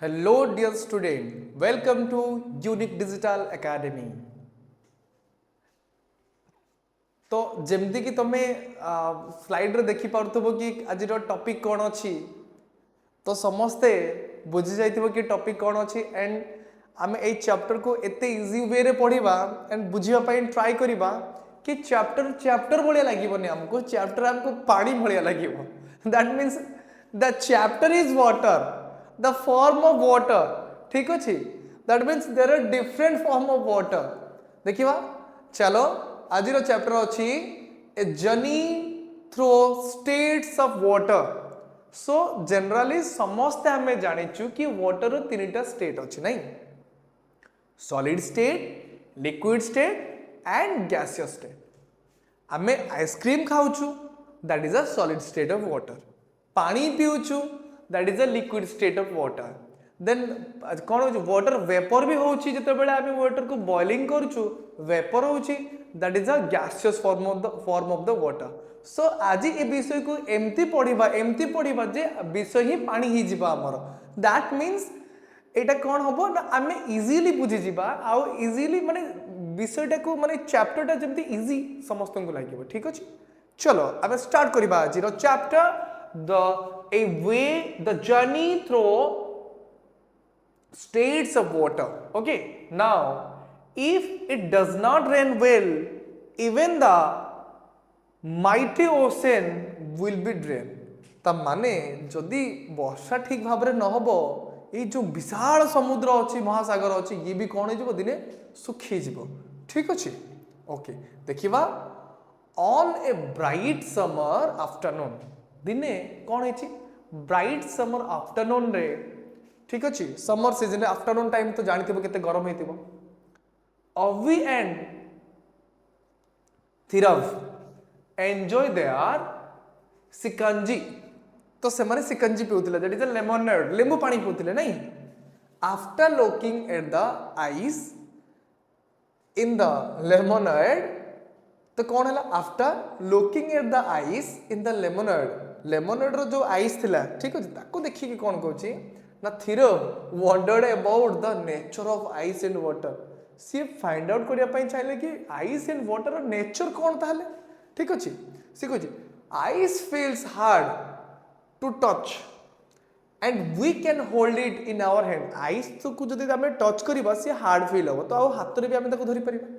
Hello, dear student. Welcome to Unique Digital Academy. तो जमती कि तुम स्लाइड रे देखि पारथबो कि आज टॉपिक कौन अच्छी तो समस्ते बुझी जाइथिबो कि टॉपिक कौन अच्छी एंड आम ए चैप्टर को एते इजी वे रे पढ़िबा एंड बुझिबा पई ट्राई करिबा कि चैप्टर चैप्टर भलिया लागिबोनी हमको चैप्टर हमको पानी भलिया लागिबो that means the chapter is water the form of water ठीक अछि that means there are different form of water देखिबा चलो आज चैप्टर अच्छी a journey through states of water so generally समस्ते हमें जानिचु कि वाटर तीन स्टेट अच्छी नहीं solid state liquid state and gaseous state आम आइसक्रीम खाऊचु that is a solid state of water पानी पीऊचु that is a liquid state of water then कौन हो वाटर वेपर भी होची जितेबाला आम वाटर को बॉइलिंग करूचु वेपर होची that is a gaseous form of the water so आज ए विषय को एमती पढ़िबा जे विषय ही पानी ही जिबा हमर दैट मींस एटा कौन हबो ना आम इजीली बुझी जिबा आउ इजीली माने विषयटा को माने चैप्टरटा जेमती इजी समस्त को लागिबो ठीक अछि चलो आम स्टार्ट करिबा आज chapter the A way the journey through states of water. Okay, now if it does not rain well, even the mighty ocean will be drained. ता माने जदि वर्षा ठीक भाव न हबो ये जो विशाल समुद्र अच्छी महासागर अच्छी ये भी कौन हो दिने सुखी जीव ठीक अच्छे ओके देखिबा on a bright summer afternoon दिने कौन है ब्राइट समर आफ्टरनून रे ठीक अच्छे समर सीजन आफ्टरनून टाइम तो जानते केते गरम हेतिबो अवी एंड थिरव एंजॉय देयर सिकंजी तो से माने सिकंजी पिउतिले दैट इज अ लेमनेड लेंबू पानी पिउतिले नहीं after looking at the ice in the lemonade तो कौन है after looking at the ice in the lemonade रो जो आइस थिला ठीक अछि ताको देखि कि कौन कहूची ना थिरो wondered about the nature of ice and water सी फाइंड आउट करिया पई चाहिले कि आइस एंड वाटर नेचर कौन ताले ठीक अछि सी कहूची ice feels hard to touch and we can hold it in our hand ice तो को जदि हमें टच करिबा सी हार्ड फील हो तो आ हाथ रे भी हमें ताको धरि परिबा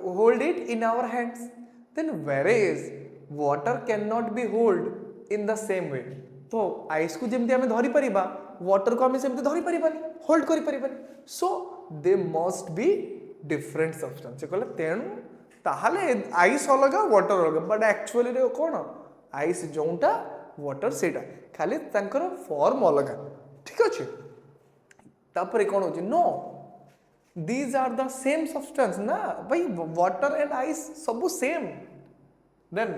hold it in our hands then whereas water cannot be hold in the same way तो आइस को जेमती हमें धरि परिबा वाटर को हमें सेमती धरि परिबानी होल्ड करि परिबानी so they must be different substance से कहले तेणु ताहाले आइस अलग वाटर अलग बट एक्चुअली रे कोन आइस जोंटा वाटर सेटा खाली तांकर फॉर्म अलग ठीक अछि तापर कोन होची no these are the same substance na bhai water and ice sabu same then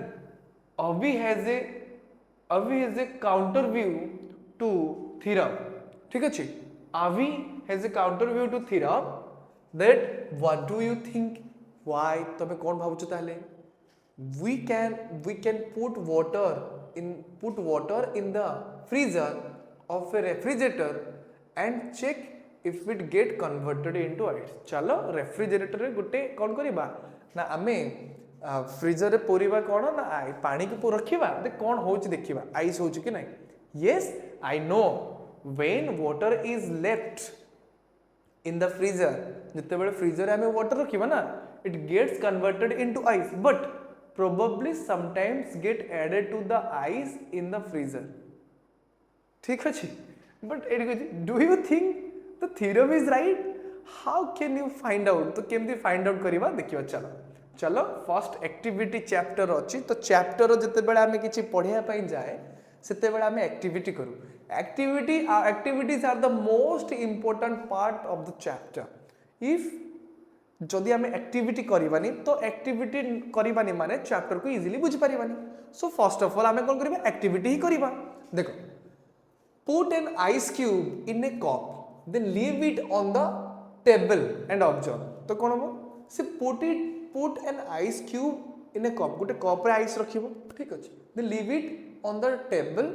avi has a counter view to theorem ठीक अछि avi has a counter view to theorem that what do you think why तबे कोन भाबुछ ताले we can put water in the freezer of a refrigerator and check if it get converted into ice चलो refrigerator रे गुटे कोन करिबा ना आमे freezer रे पोरिबा कोन ना पानी के रखिबा दे कोन होउची देखिबा आइस होउची कि नहीं yes I know when water is left in the freezer जते बेले फ्रीजर आमे वाटर रखिबा ना it gets converted into ice but probably sometimes get added to the ice in the freezer ठीक अछि but do you think the theorem is right how can you find out तो केमती find out करिबा देखिबा चलो चलो first activity chapter अछि तो चैप्टर जते बेला हमें किछि पढिया पई जाए सेते बेला हमें एक्टिविटी करू activities are the most important part of the chapter if जदि हमें एक्टिविटी करिबानी तो एक्टिविटी करिबानी माने चैप्टर को इजीली बुझि परिबानी सो फर्स्ट ऑफ ऑल हमें कोन करिबा एक्टिविटी ही करिबा देखो put an ice cube in a cup then leave it on the table and observe तो कौन हो से put an ice cube in a cup गोटे कप रे आइस रखिबो ठीक अछि then leave it on the table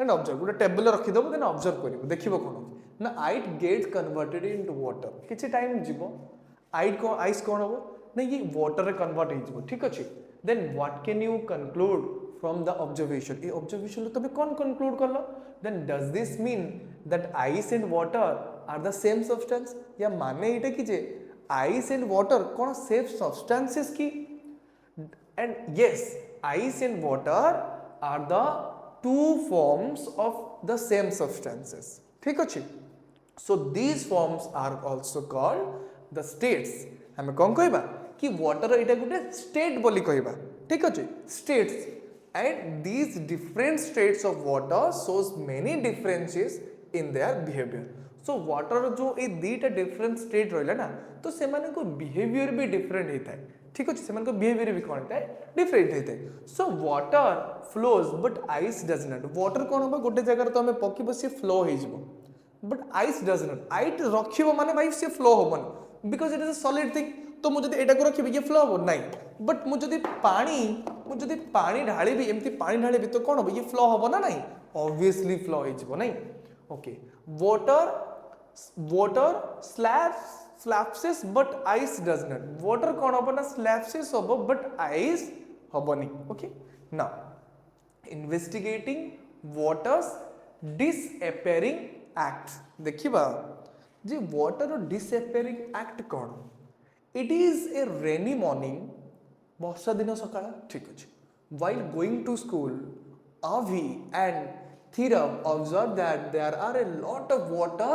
and observe गोटे table रखी दबो देन ऑब्जर्व करिवो देखिबो कोन ना आइट गेट्स कन्वर्टेड इनटू वाटर किछि टाइम जीवो आइट को आइस कोन हबो ना ये वाटर रे कन्वर्ट हो जीवो ठीक अछि then what can you conclude from the observation ये ऑब्जर्वेशन तबे कोन कंक्लूड करलो then does this mean that ice and water are the same substance या माने इटा कि जे आइस एंड वाटर कोन सेम सब्सटेंसेस की and yes ice and water are the two forms of the same substances ठीक अछि so these forms are also called the states हमें कौन कहबा कि वाटर एटा गुटे स्टेट बोली कहबा ठीक अछि states and these different states of water shows many differences in their behavior so water जो ए दीटा डिफरेंट स्टेट रहला ना तो से माने को बिहेवियर भी डिफरेंट हेता है ठीक अछि से माने को बिहेवियर भी कोन है डिफरेंट हेता है so water flows but ice does not water कोन हो गोटे जगह तो हमें पकी बसी फ्लो हो जिवो बट आइस डज नॉट आइट रखिबो माने भाई से फ्लो होबन because it is a solid thing तो मु जदी एटा को रखिबे ये फ्लो हो नहीं बट मु जदी पानी ढाली भी एमती पानी ढाली भी तो कोन हो ये फ्लो होबो ना नहीं ऑब्वियसली फ्लो हो जिवो नहीं okay water slapses but ice does not water kon hobo na slapses hobo but ice hoboni okay now investigating water's disappearing act देखिबा जे water row disappearing act cone it is a rainy morning वर्षा दिन सकाळ ठीक अछि while going to school Avi and Thiram observed that there are a lot of water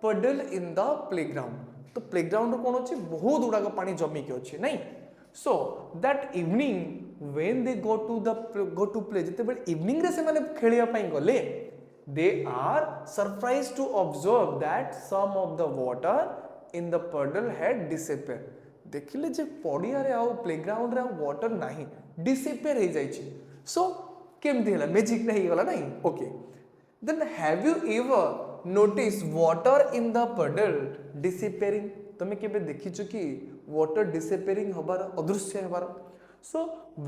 puddle in the playground तो playground रो कोन अछि बहुत उडा का पानी जमी के अछि नहीं so that evening when they go to play जते बेल इवनिंग रे से माने खेलिया पई गले they are surprised to observe that some of the water in the puddle had disappeared देखिले जे पडिया रे आ प्लेग्राउंड रे वाटर नाही डिसअपियर हो जाई छी सो केमती हला मैजिक नहीं गला नहीं okay then have you ever notice water in the puddle disappearing तमे केबे देखिछु कि वाटर डिसअपियरिंग हबार अदृश्य हबार so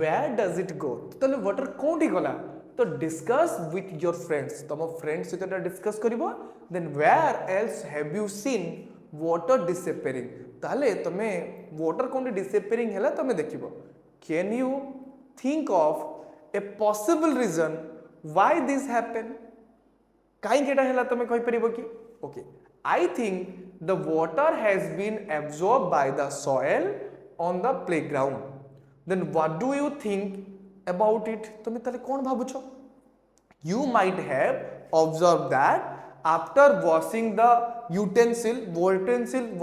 where does it go तले वाटर कोठी गला तो डिस्कस विथ योर फ्रेंड्स तम फ्रेंड्स सहित डिस्कस करिवो then where else have you seen water disappearing ताले तमे वाटर कोठी डिसअपियरिंग हला तमे देखिबो can you think of a possible reason why this happened काई केटा हला तमे कहि परिबो कि okay I think the water has been absorbed by the soil on the playground. Then what do you think about it? तुम ताले कौन भाबुछो? You might have observed that after washing the utensil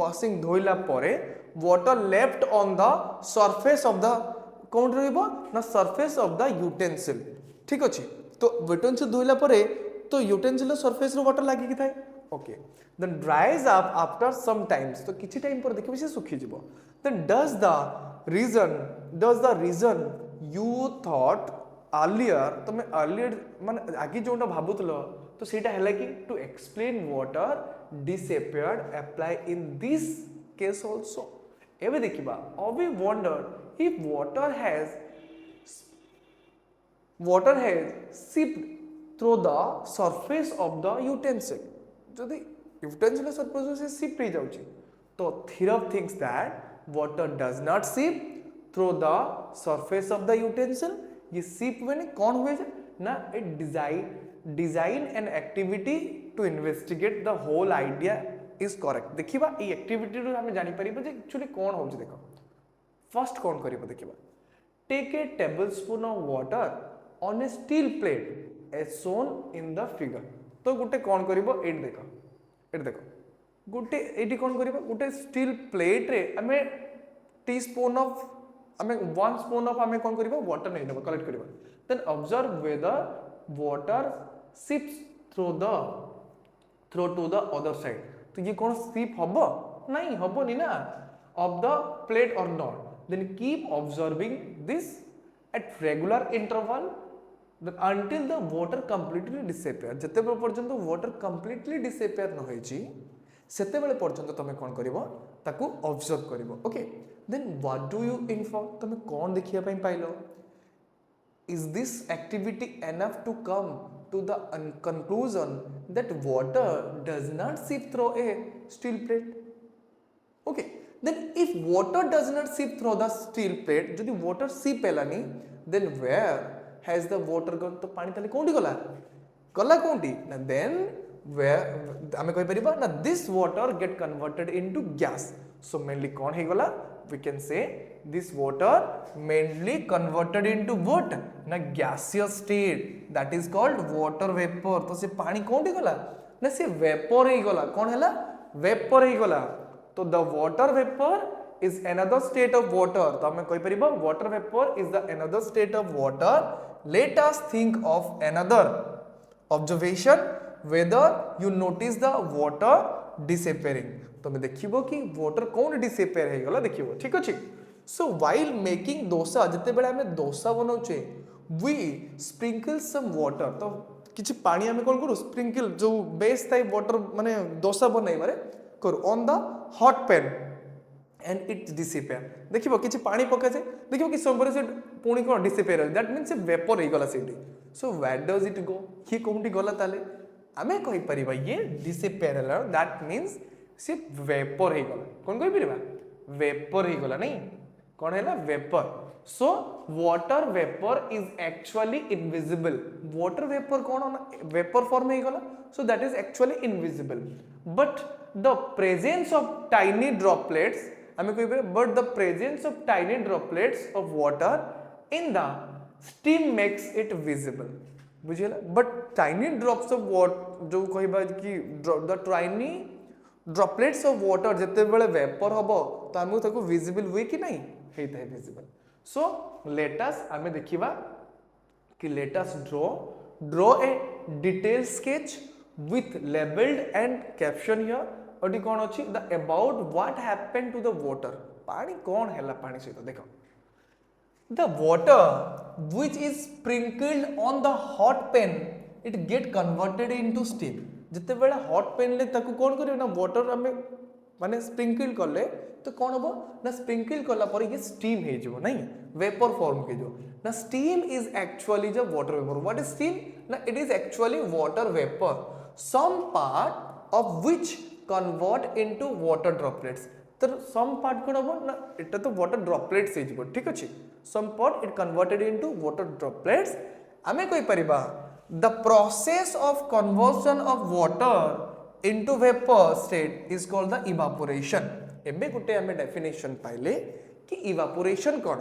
washing धोइला परे water left on the surface of the कौन रहइबो ना surface of the utensil. ठीक अछि तो utensil धोइला परे तो utensil surface रो water लागी कि थाए okay then dries up after some times तो किछि टाइम पर देखिबो से सुखी जिवो then does the reason you thought earlier तमे earlier माने आगे जोंटा भाबुतलो तो सेटा हैला कि to explain water disappeared apply in this case also एबे देखिबा we wonder if water has seeped through the surface of the utensil जदि utensil surface से seep हो जाउची तो Thirab thinks that water does not seep through the surface of the utensil ये seep माने कौन हुए ना it design an activity to investigate the whole idea is correct देखिबा ए एक्टिविटी रो हम जानि परिबो जे एक्चुअली कौन होउची देखो फर्स्ट कौन करिबो देखिबा take a tablespoon of water on a steel plate as shown in the figure तो गुटे कौन करिबो एट देखो गुटे एटी कौन करिबो गुटे स्टील प्लेट रे हमें टीस्पून ऑफ हमें 1 स्पून ऑफ हमें कौन करिबो वाटर नै देबो कलेक्ट करिबो then observe whether water seeps through to the other side तो ये कौन सिप हबो नहीं हबो नी ना ऑफ द प्लेट और not then keep observing this at regular interval until the water completely disappear जते बेले पर्यंत water completely disappear न होई छी सेते बेले पर्यंत तमे कोन करिवो ताकू ऑब्जर्व करिवो okay then what do you infer तमे कोन देखिया पई पाइलो is this activity enough to come to the conclusion that water does not seep through a steel plate. Okay, then if water does not seep through the steel plate, jodi water seep helani, then where has the water gone? तो पानी ताले कोंडी गला गला कोंडी ना, then where आमे कहि परिबा ना, this water get converted into gas. So mainly कौन हे गला, we can say this water mainly converted into what ना, gaseous state, that is called water vapor. तो से पानी कोंडी गला ना, से vapor हे गला, कौन हैला vapor हे गला. तो the water vapor is another state of water. तो हमें कहि परिबा water vapor is the another state of water. Let us think of another observation whether you notice the water disappearing. तो मैं देखिबो कि water कौन disappear हे गला देखिबो, ठीक अछि. So while making dosa, जते बेले हमें dosa बनाउछे, we sprinkle some water. तो किछि पानी हमें कोन करू, sprinkle जो बेस थाई water माने dosa बनाई मारे करू on the hot pan and it disappear. देखिबो किछि पानी पका जे, देखिबो कि संपर से पुणी कोन disappear, that means से vapor हे गला सेठी. So where does it go? He Conti गला ताले आमे कहि परिबा ये disappear हला, that means से vapor हे गला. कोन कहि परिबा vapor हे गला नहीं, कोन हैला vapor. So water vapor is actually invisible. Water vapor cone vapor form हे गला, so that is actually invisible. But the presence of tiny droplets, but the presence of tiny droplets of water in the steam makes it visible. बुझिला. But tiny drops of water जो कहबा कि the tiny droplets of water जते बेले vapor हबो तो हमहु ताको visible हुए कि नहीं, हेता है visible. So let us आमे देखिबा कि let us draw a detailed sketch with labeled and caption here. और कौन अच्छी the about what happened to the water. पानी कौन हैला पानी सहित देखो, the water which is sprinkled on the hot pan it get converted into steam. जते बेला हॉट पेन ले ताको कौन करियो ना, वाटर हमें माने स्प्रिंकल करले तो कौन हबो ना, स्प्रिंकल करला पर ये स्टीम हे जो नहीं, वेपर फॉर्म के जो ना. Steam is actually the water vapour. What is steam ना, it is actually water vapour, some part of which convert into water droplets. तो सम पार्ट कोन हबो ना, एटा तो वाटर ड्रॉपलेट्स हे जिवो, ठीक अछि. Some part it converted into water droplets. आमे कहि परिबा the process of conversion of water into vapour state is called the evaporation. एबे गुटे आमे डेफिनेशन पाइले कि इवापोरेशन कोन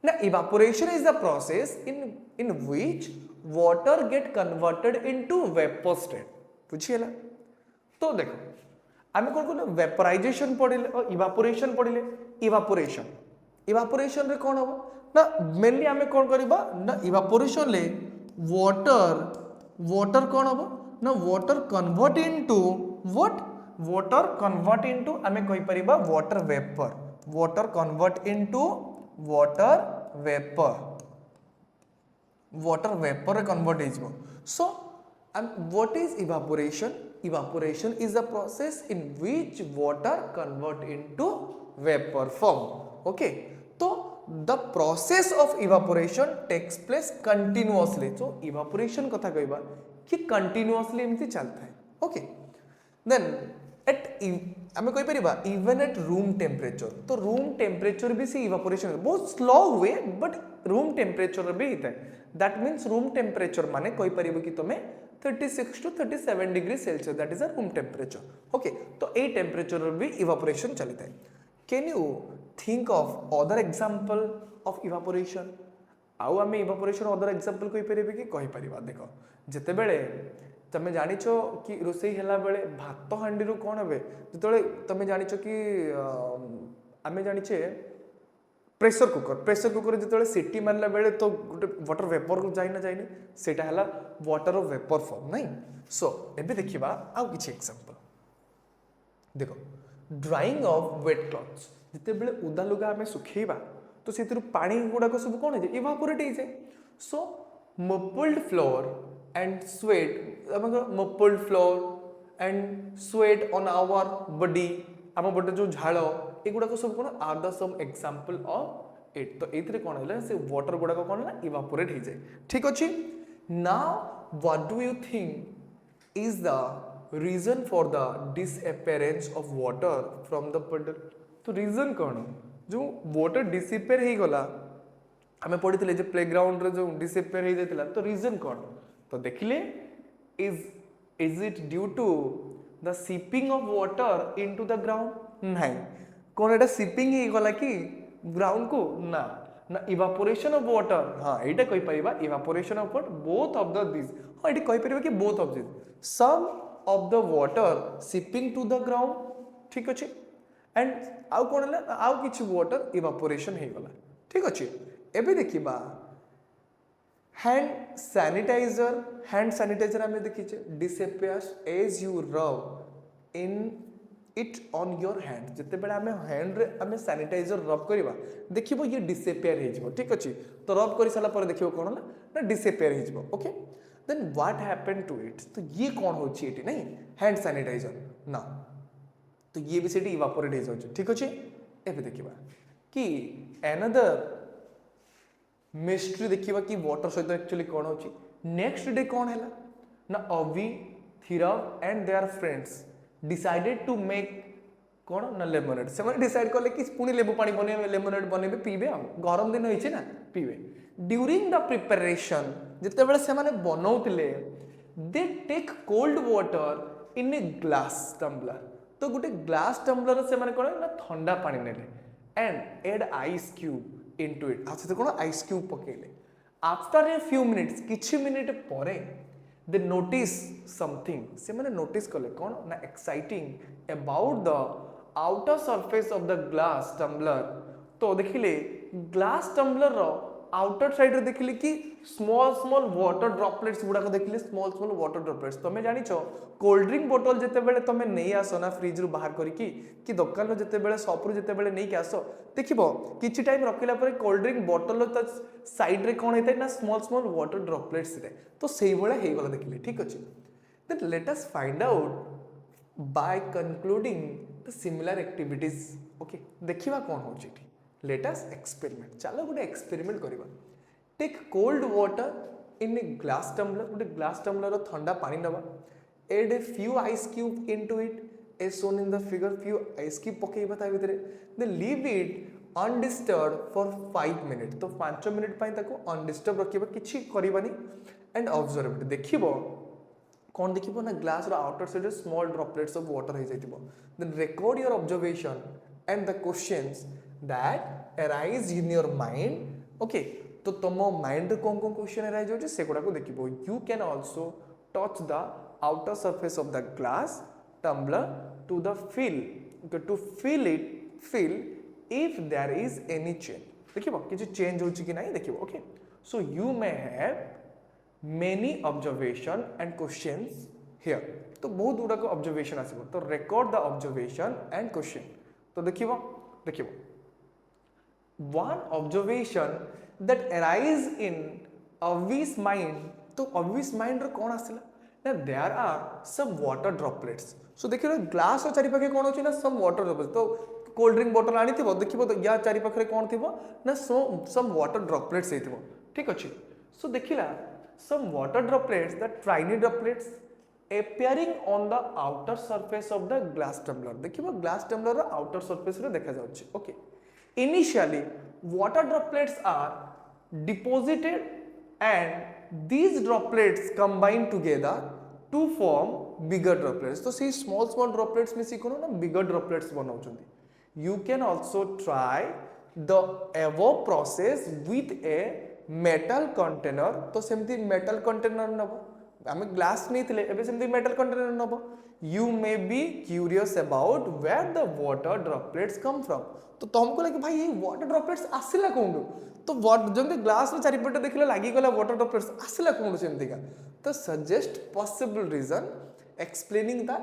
ना, evaporation is the process in which water get converted into vapour state. बुझियला. तो देखो आमे कोन कोन वेपराइजेशन पढिले और इवापोरेशन पढिले. इवापोरेशन रे कोन हो ना, मेनली आमे कोन करिबा ना, इवापोरेशन ले वाटर कोन हो ना, water convert into what, water convert into आमे कहि परिबा water vapour. Water convert into water vapour convert इजबो. So what is evaporation? Evaporation is the process in which water convert into vapor form. Okay, so the process of evaporation takes place continuously. So evaporation कथा कहबा कि continuously एमती चलता है. Okay, then at आमे कहि परिबा even at room temperature. तो room temperature भी से evaporation बहुत slow हुए but room temperature भी हिता है. That means room temperature माने कहि परिबो कि तमे 36 to 37 degree Celsius, that is a room temperature. Okay, तो ए temperature भी evaporation चलता है. Can you think of other example of evaporation? आउ आमे evaporation other example कहि परिबे कि कहि परिबा. देखो जते बेले तमे जानिछो कि रोसई हेला बेले भात हांडी रु कोन हेबे, जतले तमे जानिछो कि आमे जानिछे प्रेशर कुकर जिते सीटी मारला बेले तो गोटे वाटर वेपर को जाइना जाइनी, सेटा हला वाटर ऑफ वेपर फॉर्म नहीं. सो एबे देखिबा आउ किछि एग्जांपल. देखो ड्राइंग ऑफ वेट क्लॉथ्स, जिते बेले उदा लुगा हमें सुखेइबा तो सेतिर पानी गुडा को सब कोन हे इवापोरेट हे जाय. So muffled floor and sweat, muffled floor and sweat on our body, आम बॉडी जो झाड़ एगुड़ा को सब कोन are the some example of it. तो एथरे कोन हैला से वाटर गुडा को कोन हैला इवापोरेट हे जाय. ठीक अछि. Now what do you think is the reason for the disappearance of water from the puddle? तो reason कौन जो water disappear ही गला हमें पढ़ी थी जो प्लेग्राउंड रे जो disappear ही जातिला तो reason कौन तो देखिले is it due to the seeping of water into the ground नहीं कौन एटा seeping ही गला कि ground को ना ना evaporation of water हाँ एटा कहि परिबा evaporation of what both of the these हाँ एटा कहि परिबा कि both of these some of the water seeping to the ground ठीक अछि एंड आउ कोन हला आउ किछि वाटर इवापोरेशन हे गला ठीक अछि एबे देखिबा हैंड सैनिटाइजर हमें देखिछे disappears as you rub in it on your hand जते बेला हमें हैंड रे हमें सैनिटाइजर रब करबा देखिबो ये डिसअपियर हे जिवो ठीक अछि तो रब करि साला पर देखिबो कोन हला ना डिसअपियर हे जिवो okay then what happened to it तो ये कौन होची एटी नहीं हैंड सैनिटाइजर ना तो ये भी सेठी इवापोरेट हो जाउछ ठीक अछि एबे देखिबा कि अनदर मिस्ट्री देखिबा कि वाटर सहित एक्चुअली कोन होची नेक्स्ट डे कोन हैला ना Avi Thirav and their friends decided to make कोन ना लेमोनेड से माने डिसाइड करले कि पुनी लेबू पानी बने लेमोनेड बनेबे पीबे हम गरम दिन होइछे ना पीबे ड्यूरिंग द प्रिपरेशन जते बेले से माने बनौतिले they take cold water in a glass tumbler तो गोटे ग्लास टम्बलर से माने कोन ना ठंडा पानी नेले and add ice cube into it आ से कोन आइस क्यूब पकेले आफ्टर ए फ्यू मिनिट्स किछि मिनिट परे दे नोटिस समथिंग से माने नोटिस करले कोन ना exciting about the outer surface of the glass tumbler तो देखिले ग्लास टम्बलर रो आउटर साइड रे देखिले कि स्मॉल वाटर ड्रॉपलेट्स गुडा को देखिले स्मॉल वाटर ड्रॉपलेट्स तमे जानि छो कोल्ड ड्रिंक बोतल जते बेले तमे नै आसो ना फ्रिज रु बाहर करी कि दुकान रो जते बेले शॉप रु जते बेले नै के आसो देखिबो किछि टाइम रखिला परे कोल्ड ड्रिंक बोतल त साइड रे कोन हेतै ना स्मॉल वाटर ड्रॉपलेट्स रे तो सेही बोला हे गला देखिले ठीक अछि then let us find out by concluding the similar activities okay देखिबा कोन होछि लेट अस एक्सपेरिमेंट चलो गोटे एक्सपेरिमेंट करबा take cold water in a glass tumbler गोटे ग्लास टम्बलर रो ठंडा पानी नबा add a few ice cube into it as shown in the figure few ice cube पकेबा ता भितरे then leave it undisturbed for 5 minute तो 5 मिनट पई ताको अनडिस्टर्ब रखिबा किछि करबानी एंड ऑब्जर्व इट देखिबो कौन देखिबो ना ग्लास रो outer side small droplets of water हे जाइतिबो then record your observation and the questions that arise in your mind okay तो तुम माइंड रे कोन कोन क्वेश्चन अराइज होचे से गुडा को देखिबो you can also touch the outer surface of the glass tumbler to the fill to fill if there is any change देखिबो किछि change होची कि नाही देखिबो okay so you may have many observation and questions here तो बहुत गुडा को observation आसीबो तो record the observation and question तो देखिबो one observation that arise in Avi's mind तो Avi's mind रो कौन आसिला ना there are some water droplets so देखिलो ग्लास रो चारि पाखे कोन होची ना some water droplets तो कोल्ड ड्रिंक बोतल आनी थिबो देखिबो तो या चारि पाखरे कोन थिबो ना some water droplets हेतिबो ठीक अछि so देखिला some water droplets that tiny droplets appearing on the outer surface of the glass tumbler देखिबो glass tumbler row outer surface रे देखा जाउची okay initially water droplets are deposited and these droplets combine together to form bigger droplets तो see small droplets में कोन ना bigger droplets बनाउचंती you can also try the above process with a metal container तो सेमती metal container नबो आमे glass नहीं थिले एबे सेमती metal container Nebo you may be curious about where the water droplets come from तो तुमको लगे भाई ये वाटर ड्रॉपलेट्स आसिला कोंडु तो जंदे ग्लास रो चारि पटे देखले लागी गला वाटर ड्रॉपलेट्स आसिला कोंडु सेमती का तो suggest possible reason explaining the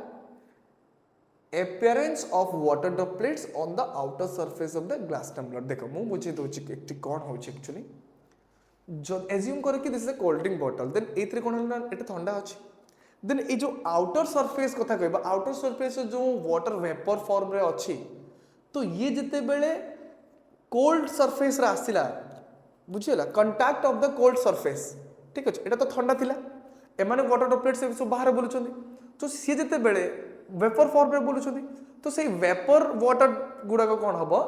appearance of water droplets on the outer surface of the glass tumbler देखो मु बुझे दोची कि कोन होची एक्चुअली जो एज्यूम करे कि this is a cold drink bottle then एथरे कोन हला एटा ठंडा अछि देन ए जो आउटर सरफेस कथा कहबा आउटर सरफेस जो वाटर वेपर फॉर्म रे अछि तो ये जिते बेले कोल्ड सरफेस रे आसिला बुझिला contact of the cold surface ठीक अछि एटा तो ठंडा थिला एमाने वाटर ड्रॉपलेट से सब बाहर बुलुचंदी तो सी जेते बेले वेपर फॉर्म रे बुलुचंदी तो से वेपर वाटर गुडा को कोन हबो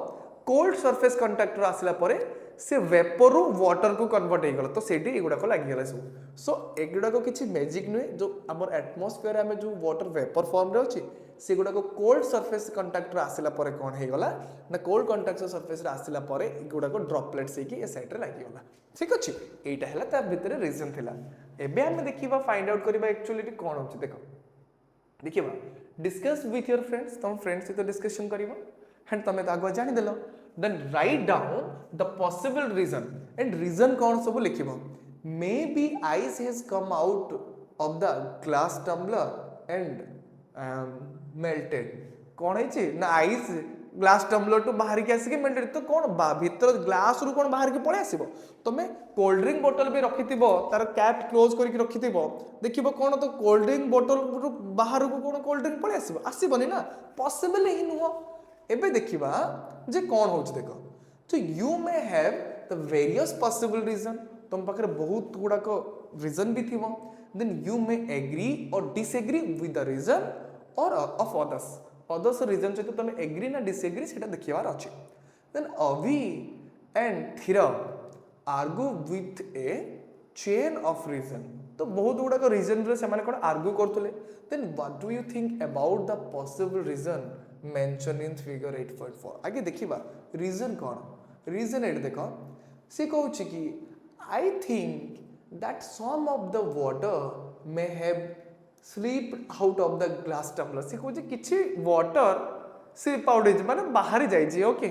कोल्ड सरफेस कांटेक्ट रो आसला परे से वेपर रु वाटर को कन्वर्ट हो गला तो सेठी एगुडा को लागि गला सब सो एगुडा को किछि मैजिक नुए जो हमर एटमॉस्फेयर में जो वाटर वेपर फॉर्म रे अछि से गुडा को कोल्ड सरफेस कांटेक्ट रो आसला परे कोन हे गला ना कोल्ड कांटेक्ट सरफेस रे आसला परे एगुडा को ड्रॉपलेट्स हे कि ए साइड रे लागि गला ठीक अछि एटा हला ता भितरे रीजन थिला एबे हम देखिबा फाइंड आउट करबा एक्चुअली कोन होछि देखो देखिबा डिस्कस विथ योर फ्रेंड्स तुम फ्रेंड्स से तो डिस्कशन करिबो एंड तमे तो आगो जानि देलो then write down the possible reason and reason कौन सब लिखिबो may be ice has come out of the glass tumbler and melted कौन है ना आइस ग्लास टम्बलर टू बाहर के आसिके मेल्टेड तो कौन भीतर ग्लास रु कौन बाहर के पळे आसीबो तमे कोल्ड ड्रिंक बोतल भी रखिथिबो तार कैप क्लोज करके रखिथिबो देखिबो कौन तो कोल्ड ड्रिंक बोतल रु बाहर को कौन कोल्ड ड्रिंक पळे आसीबो आसीबोनी ना पॉसिबल ही नुहो एबे देखिबा जे कौन होछ देखो तो you may have the various possible reason तुम पाखरे बहुत गुडा को रीजन भी थिबो देन यू मे एग्री और डिसएग्री विथ द रीजन और ऑफ अदर्स रीजन सहित तुम एग्री ना डिसएग्री सेटा देखिबार अछि then Avi and Theeram argue with a chain of reason तो बहुत गुडा को रीजन रे से माने कोन आर्ग्यू करथले then what do you think about the possible reason mention in figure 8.4 आगे देखिबा रीजन कोन रीजन एट देखो से कहूछ कि I think that some of the water may have sleep out of the glass tumbler से कहूछ किछि water sleep out माने बाहर जाई छी ओके